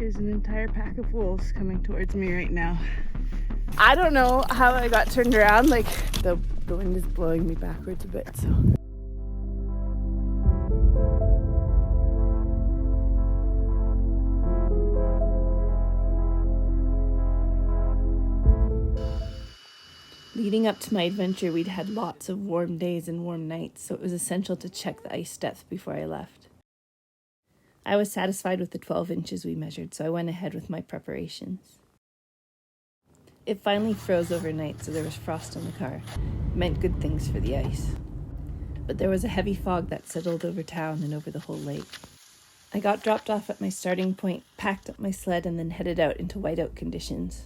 There's an entire pack of wolves coming towards me right now. I don't know how I got turned around, like the wind is blowing me backwards a bit, so. Leading up to my adventure, we'd had lots of warm days and warm nights, so it was essential to check the ice depth before I left. I was satisfied with the 12 inches we measured, so I went ahead with my preparations. It finally froze overnight, so there was frost on the car. It meant good things for the ice. But there was a heavy fog that settled over town and over the whole lake. I got dropped off at my starting point, packed up my sled, and then headed out into whiteout conditions.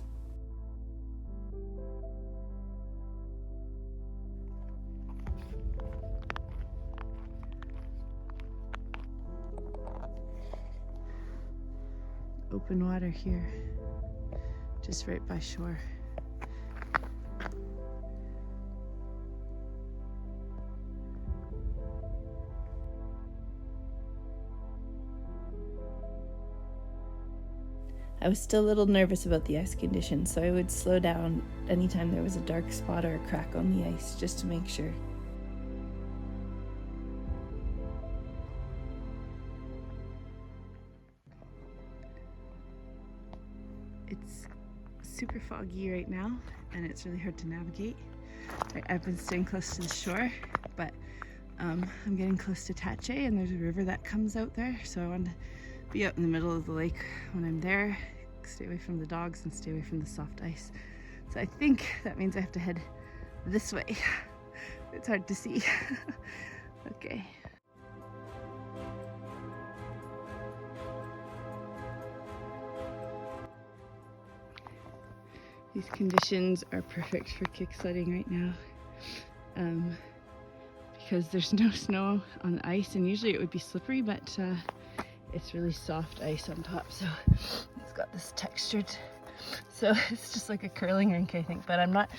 Open water here, just right by shore. I was still a little nervous about the ice conditions, so I would slow down anytime there was a dark spot or a crack on the ice, just to make sure. It's super foggy right now, and it's really hard to navigate. I've been staying close to the shore, but I'm getting close to Tache, and there's a river that comes out there, so I want to be out in the middle of the lake when I'm there, stay away from the dogs and stay away from the soft ice. So I think that means I have to head this way. It's hard to see. Okay. These conditions are perfect for kick sledding right now, because there's no snow on the ice, and usually it would be slippery, but it's really soft ice on top, so it's got this textured, so it's just like a curling rink, I think. But I'm not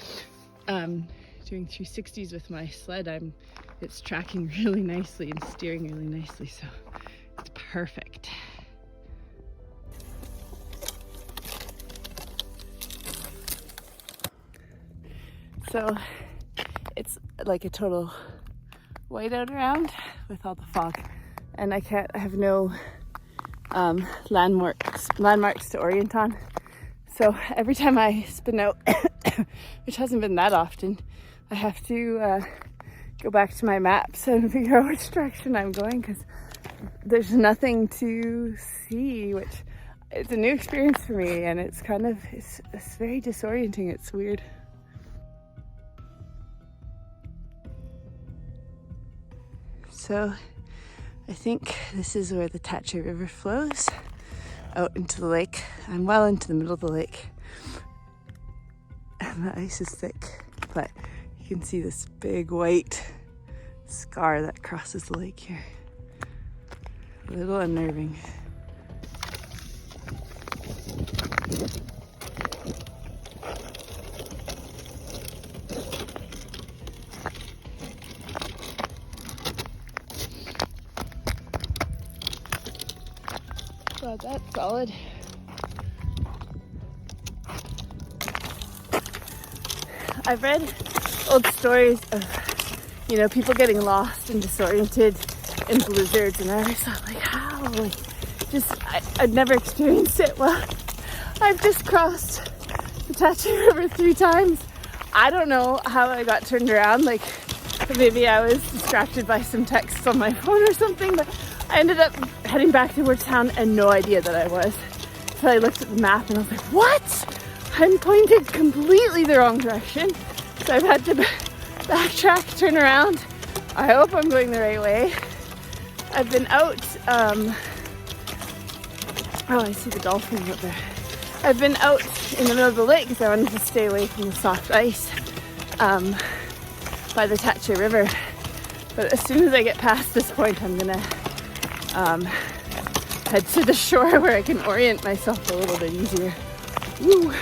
doing 360s with my sled. It's tracking really nicely and steering really nicely, so it's perfect. So it's like a total whiteout around with all the fog, and I have no landmarks to orient on. So every time I spin out, which hasn't been that often, I have to go back to my maps and figure out which direction I'm going, because there's nothing to see, which it's a new experience for me, and it's very disorienting. It's weird. So I think this is where the Tache River flows out into the lake. I'm well into the middle of the lake, and the ice is thick, but you can see this big white scar that crosses the lake here. A little unnerving. Well, that's solid. I've read old stories of, people getting lost and disoriented in blizzards, and I always thought, like, how? I'd never experienced it. Well, I've just crossed the Tache River 3 times. I don't know how I got turned around, like maybe I was distracted by some texts on my phone or something, but I ended up heading back towards town and no idea that I was. So I looked at the map and I was like, what? I'm pointed completely the wrong direction. So I've had to backtrack, turn around. I hope I'm going the right way. I've been out, oh, I see the dolphins up there. I've been out in the middle of the lake because I wanted to stay away from the soft ice by the Tache River. But as soon as I get past this point, I'm gonna head to the shore where I can orient myself a little bit easier. Woo!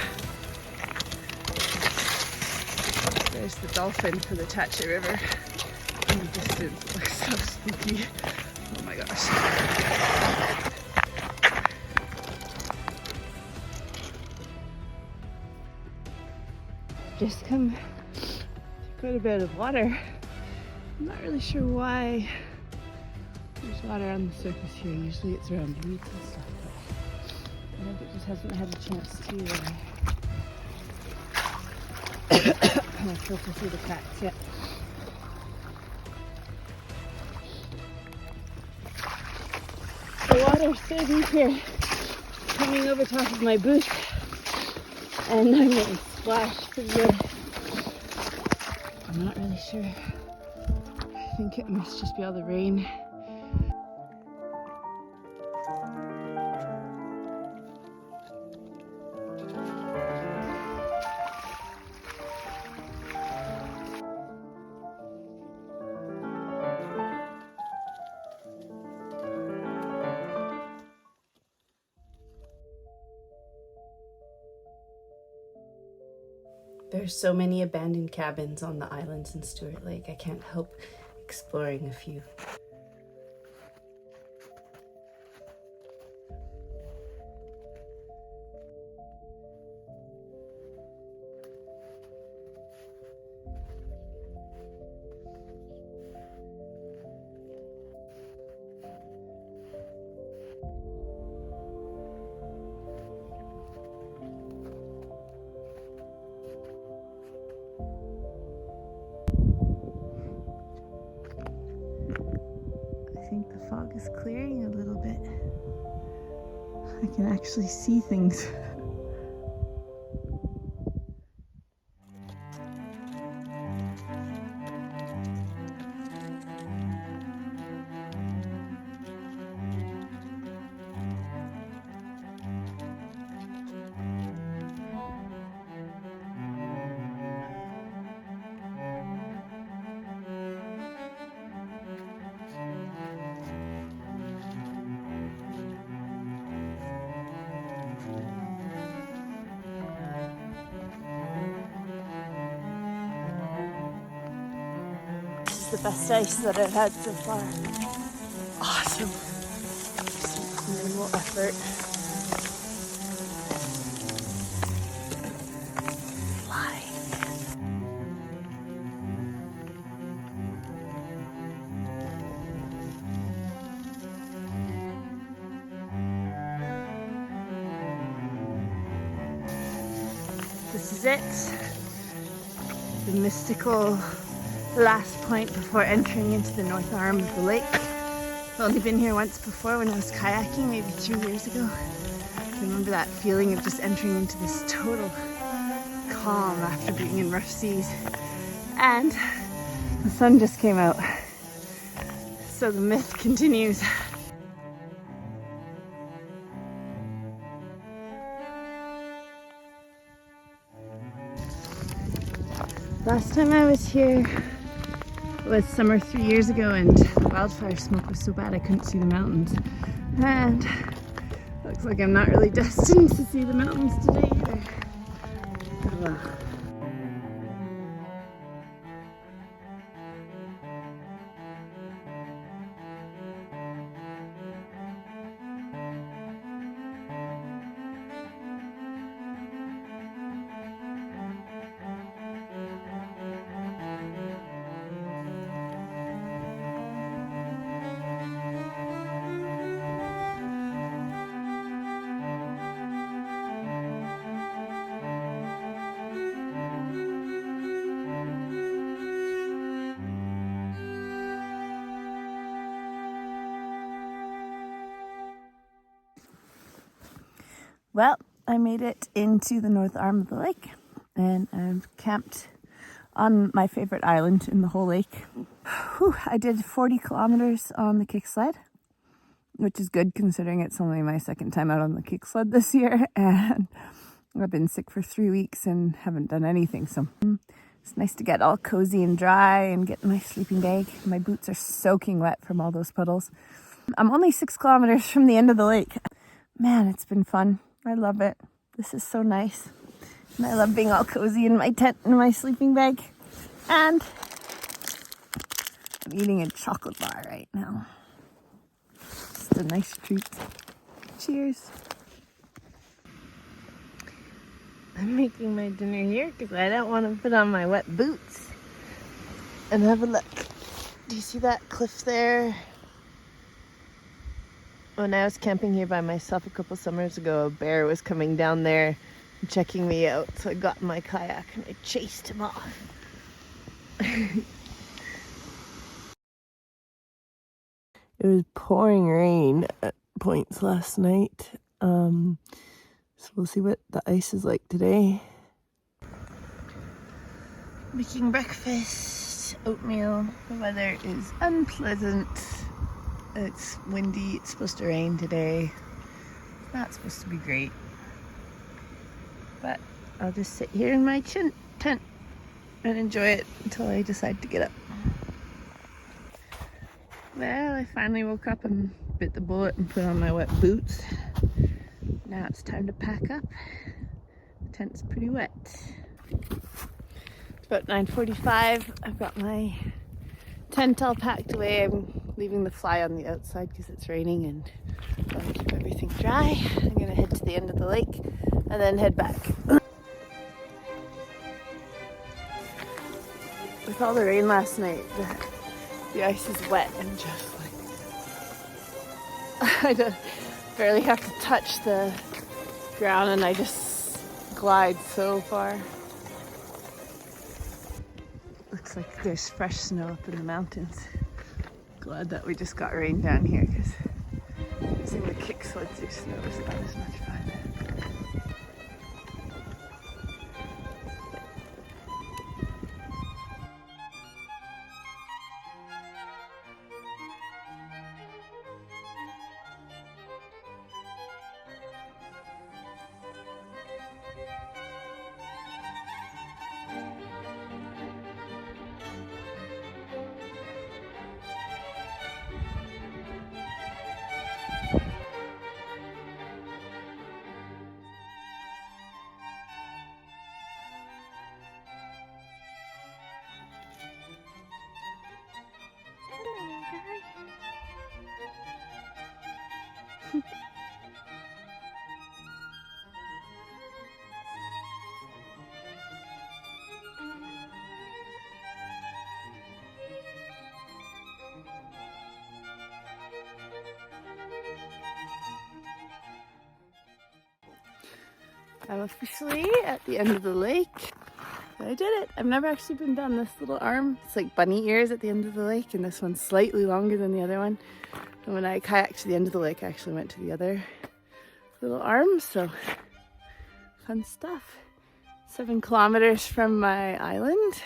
There's the dolphin for the Tache River in the distance. It looks so spooky. Oh my gosh. just come quite a bit of water. I'm not really sure why there's water on the surface here. Usually it's around weeds and stuff, but I think it just hasn't had a chance to filter through the cracks yet. The water's so deep here, coming over top of my boots, and I'm getting splashed pretty good. I'm not really sure. I think it must just be all the rain. There's so many abandoned cabins on the islands in Stuart Lake. I can't help exploring a few. I think the fog is clearing a little bit. I can actually see things. The best ice that I've had so far. Awesome. Just minimal effort. Flying. This is it. The mystical last point before entering into the north arm of the lake. I've only been here once before when I was kayaking, maybe 2 years ago. I remember that feeling of just entering into this total calm after being in rough seas. And the sun just came out. So the myth continues. Last time I was here was summer 3 years ago, and the wildfire smoke was so bad I couldn't see the mountains. And looks like I'm not really destined to see the mountains today either. Oh well. Well, I made it into the north arm of the lake, and I've camped on my favorite island in the whole lake. Whew, I did 40 kilometers on the kick sled, which is good considering it's only my second time out on the kick sled this year, and I've been sick for 3 weeks and haven't done anything, so it's nice to get all cozy and dry and get in my sleeping bag. My boots are soaking wet from all those puddles. I'm only 6 kilometers from the end of the lake. Man, it's been fun. I love it. This is so nice. And I love being all cozy in my tent in my sleeping bag. And I'm eating a chocolate bar right now. Just a nice treat. Cheers. I'm making my dinner here because I don't want to put on my wet boots. And have a look. Do you see that cliff there? When I was camping here by myself a couple summers ago, a bear was coming down there and checking me out. So I got in my kayak and I chased him off. It was pouring rain at points last night. So we'll see what the ice is like today. Making breakfast, oatmeal. The weather is unpleasant. It's windy, it's supposed to rain today. It's not supposed to be great. But I'll just sit here in my tent and enjoy it until I decide to get up. Well, I finally woke up and bit the bullet and put on my wet boots. Now it's time to pack up. The tent's pretty wet. It's about 9:45. I've got my tent all packed away. I'm leaving the fly on the outside because it's raining and I want to keep everything dry. I'm gonna head to the end of the lake and then head back. With all the rain last night, the ice is wet and just like I barely have to touch the ground and I just glide so far. Looks like there's fresh snow up in the mountains. Glad that we just got rain down here because using the kick sled through snow is not as much fun. I'm officially at the end of the lake. I did it. I've never actually been down this little arm. It's like bunny ears at the end of the lake, and this one's slightly longer than the other one. And when I kayaked to the end of the lake, I actually went to the other little arm, so fun stuff. 7 kilometers from my island.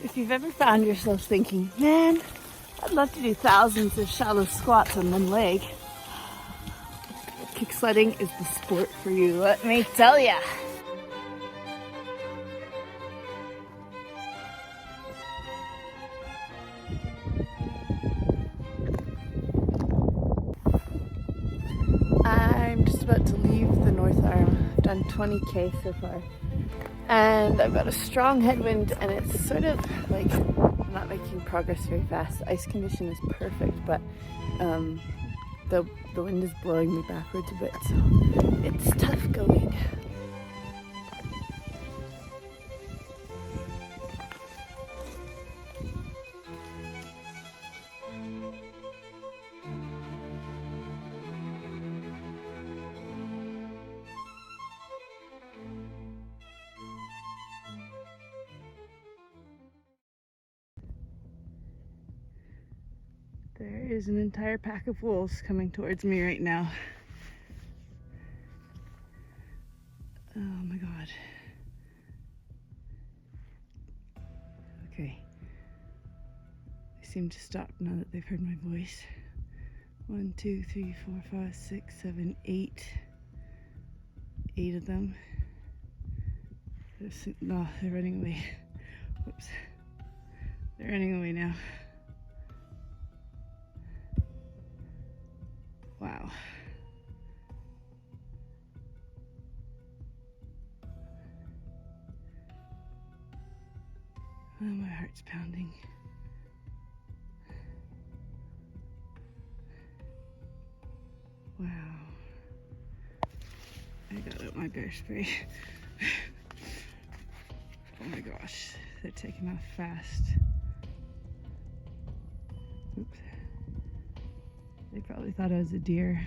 If you've ever found yourself thinking, man, I'd love to do thousands of shallow squats on one leg, kick sledding is the sport for you, let me tell ya. I'm just about to leave the North Arm. I've done 20k so far. And I've got a strong headwind and it's sort of like I'm not making progress very fast. The ice condition is perfect, but the wind is blowing me backwards a bit, so it's tough going. There is an entire pack of wolves coming towards me right now. Oh my god. Okay. They seem to stop now that they've heard my voice. 1, 2, 3, 4, 5, 6, 7, 8. 8 of them. No, they're running away. Whoops. They're running away now. Wow. my heart's pounding. Wow. I got out my bear spray. Oh my gosh, they're taking off fast. Oops. They probably thought I was a deer.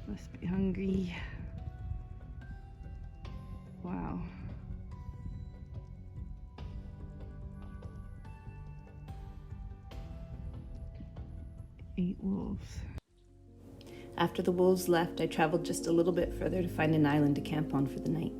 Must be hungry. Wow. Eight wolves. After the wolves left, I traveled just a little bit further to find an island to camp on for the night.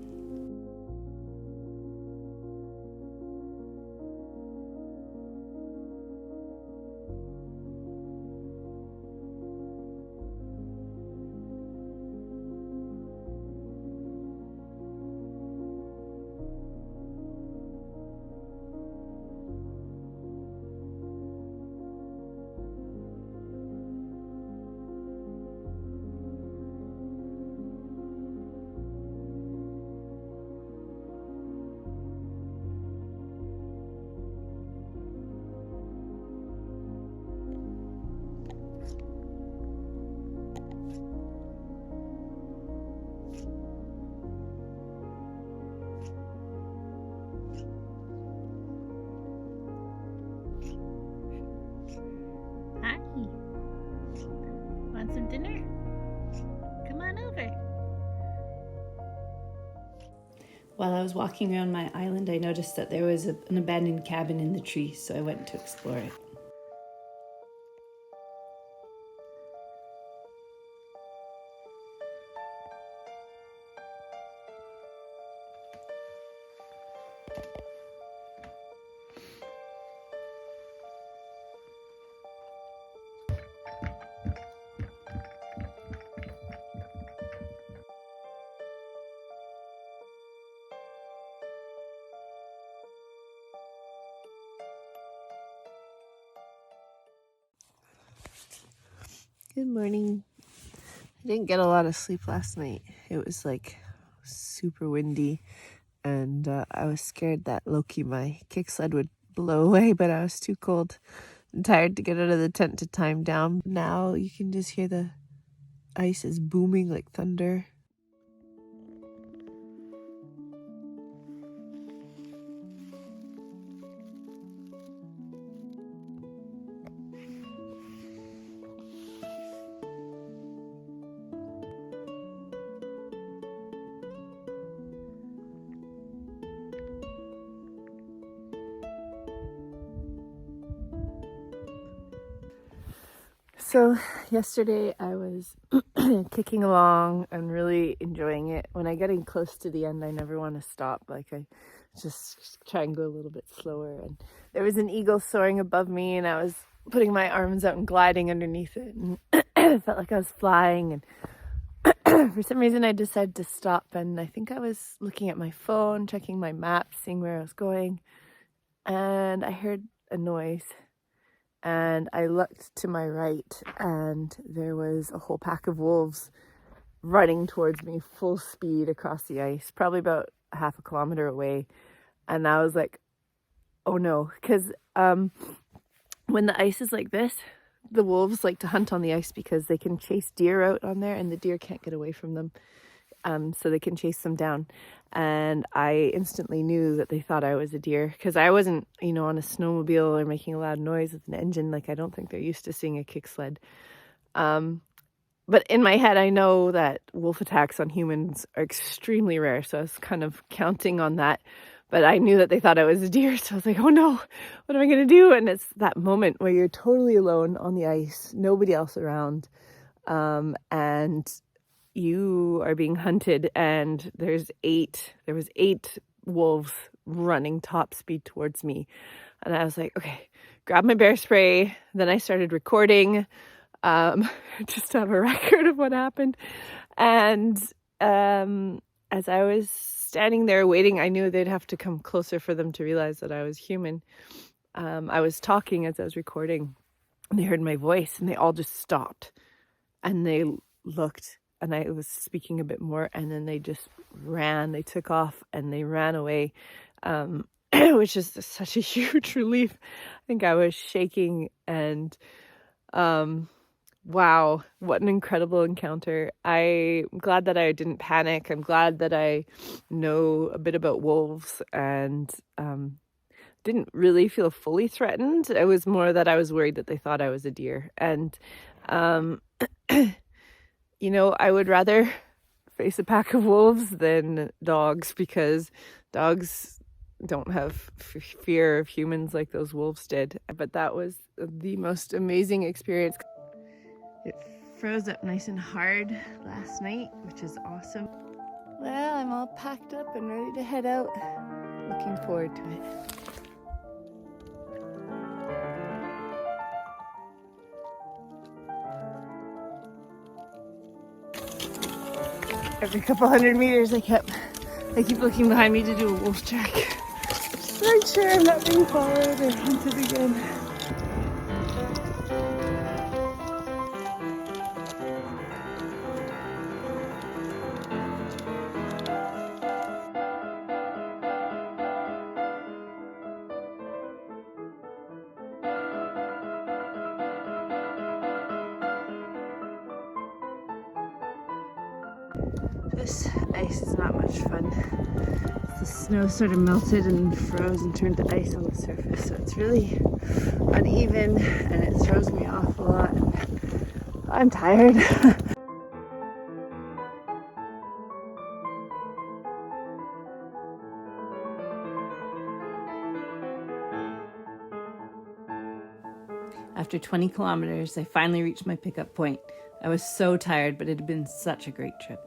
Hi. Want some dinner? Come on over. While I was walking around my island, I noticed that there was an abandoned cabin in the trees, so I went to explore it. Good morning. I didn't get a lot of sleep last night. It was like super windy, and I was scared that Loki, my kick sled, would blow away, but I was too cold and tired to get out of the tent to time down. Now you can just hear the ice is booming like thunder. So yesterday I was kicking along and really enjoying it. When I getting close to the end, I never want to stop. Like I just try and go a little bit slower. And there was an eagle soaring above me, and I was putting my arms out and gliding underneath it, and it felt like I was flying. And for some reason, I decided to stop. And I think I was looking at my phone, checking my map, seeing where I was going, and I heard a noise. And I looked to my right, and there was a whole pack of wolves running towards me full speed across the ice, probably about half a kilometer away. And I was like, oh no, because when the ice is like this, the wolves like to hunt on the ice because they can chase deer out on there, and the deer can't get away from them. So they can chase them down. And I instantly knew that they thought I was a deer, because I wasn't, on a snowmobile or making a loud noise with an engine. Like, I don't think they're used to seeing a kick sled. But in my head, I know that wolf attacks on humans are extremely rare. So I was kind of counting on that. But I knew that they thought I was a deer. So I was like, oh no, what am I going to do? And it's that moment where you're totally alone on the ice, nobody else around. And you are being hunted, and there was eight wolves running top speed towards me. And I was like, okay, grab my bear spray. Then I started recording, just to have a record of what happened. And as I was standing there waiting, I knew they'd have to come closer for them to realize that I was human. I was talking as I was recording, and they heard my voice, and they all just stopped, and they looked. And I was speaking a bit more, and then they just ran. They took off and they ran away. which is such a huge relief. I think I was shaking, and wow, what an incredible encounter. I'm glad that I didn't panic. I'm glad that I know a bit about wolves and didn't really feel fully threatened. It was more that I was worried that they thought I was a deer. And, you know, I would rather face a pack of wolves than dogs, because dogs don't have fear of humans like those wolves did. But that was the most amazing experience. It froze up nice and hard last night, which is awesome. Well, I'm all packed up and ready to head out. Looking forward to it. Every couple hundred meters I keep looking behind me to do a wolf check. Make sure I'm not being followed or hunted again. This ice is not much fun. The snow sort of melted and froze and turned to ice on the surface, so it's really uneven and it throws me off a lot. I'm tired. After 20 kilometers, I finally reached my pickup point. I was so tired, but it had been such a great trip.